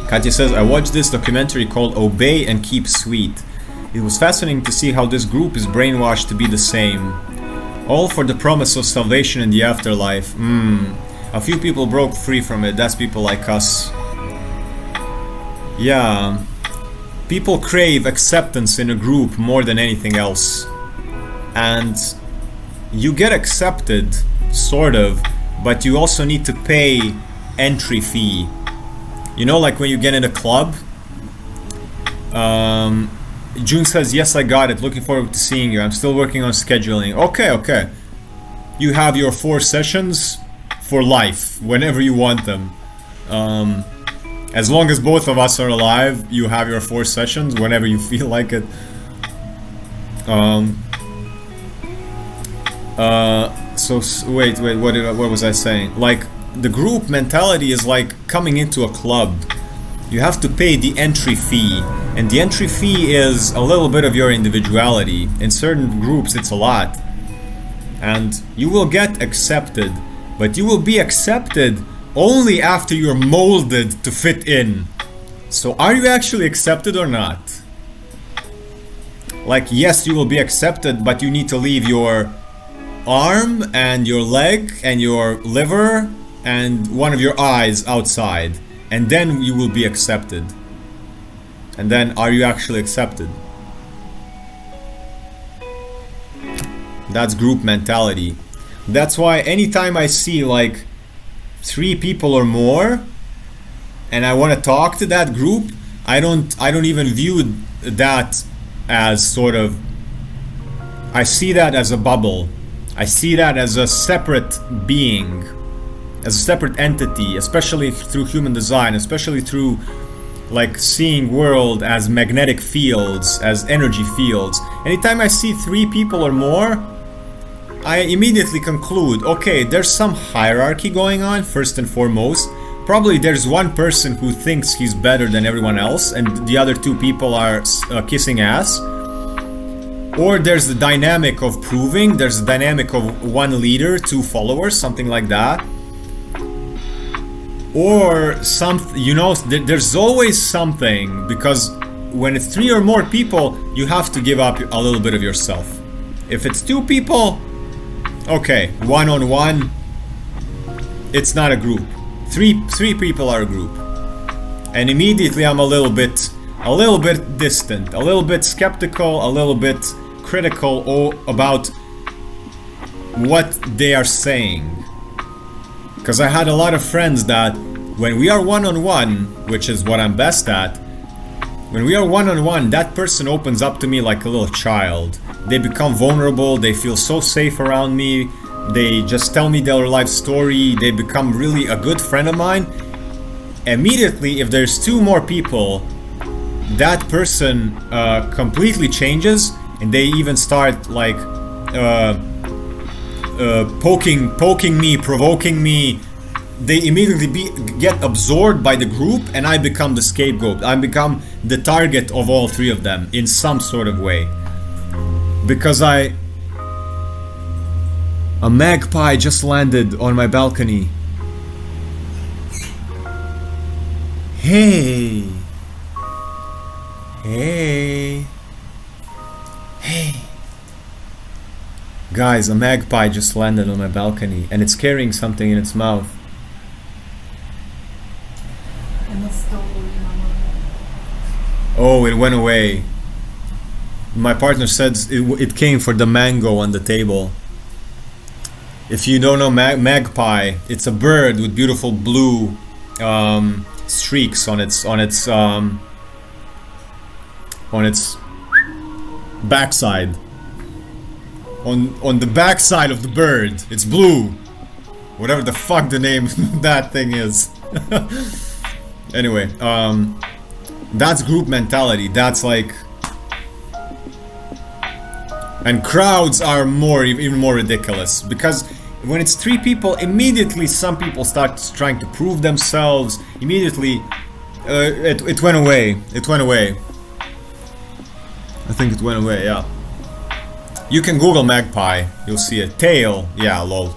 Katya says, I watched this documentary called Obey and Keep Sweet. It was fascinating to see how this group is brainwashed to be the same. All for the promise of salvation in the afterlife. A few people broke free from it. That's people like us. Yeah. People crave acceptance in a group more than anything else. And you get accepted, sort of, but you also need to pay entry fee. You know, like when you get in a club. June says, yes, I got it. Looking forward to seeing you. I'm still working on scheduling. Okay. You have your 4 sessions for life, whenever you want them. As long as both of us are alive, you have your 4 sessions whenever you feel like it. So wait, what was I saying? Like, the group mentality is like coming into a club. You have to pay the entry fee, and the entry fee is a little bit of your individuality. In certain groups it's a lot, and you will get accepted, but you will be accepted only after you're molded to fit in. So are you actually accepted or not? Like, yes, you will be accepted, but you need to leave your arm and your leg and your liver and one of your eyes outside, and then you will be accepted. And then are you actually accepted? That's group mentality. That's why anytime I see like 3 people or more and I want to talk to that group, I don't even view that as sort of, I see that as a bubble. I see that as a separate being, as a separate entity, especially through human design, especially through like seeing world as magnetic fields, as energy fields. Anytime I see 3 people or more, I immediately conclude, okay, there's some hierarchy going on, first and foremost. Probably there's one person who thinks he's better than everyone else and the other 2 people are kissing ass. Or there's the dynamic of proving, there's the dynamic of 1 leader, 2 followers, something like that. Or something, you know, there's always something, because when it's 3 or more people, you have to give up a little bit of yourself. If it's 2 people, okay, one-on-one, it's not a group. Three people are a group. And immediately I'm a little bit distant, a little bit skeptical, a little bit critical about what they are saying. Because I had a lot of friends that when we are one-on-one, which is what I'm best at, when we are one-on-one, that person opens up to me like a little child. They become vulnerable, they feel so safe around me, they just tell me their life story, they become really a good friend of mine. Immediately, if there's 2 more people, that person completely changes, and they even start like poking me, provoking me. They immediately get absorbed by the group, and I become the scapegoat. I become the target of all 3 of them in some sort of way. Because a magpie just landed on my balcony. Hey. Guys, a magpie just landed on my balcony and it's carrying something in its mouth. Oh, it went away. My partner said it came for the mango on the table. If you don't know magpie, it's a bird with beautiful blue streaks on its backside. On the backside of the bird, it's blue. Whatever the fuck the name of that thing is. Anyway, that's group mentality. That's like, and crowds are even more ridiculous, because when it's 3 people, immediately some people start trying to prove themselves. Immediately, it went away. It went away. I think it went away. Yeah. You can Google magpie. You'll see a tail. Yeah, lol.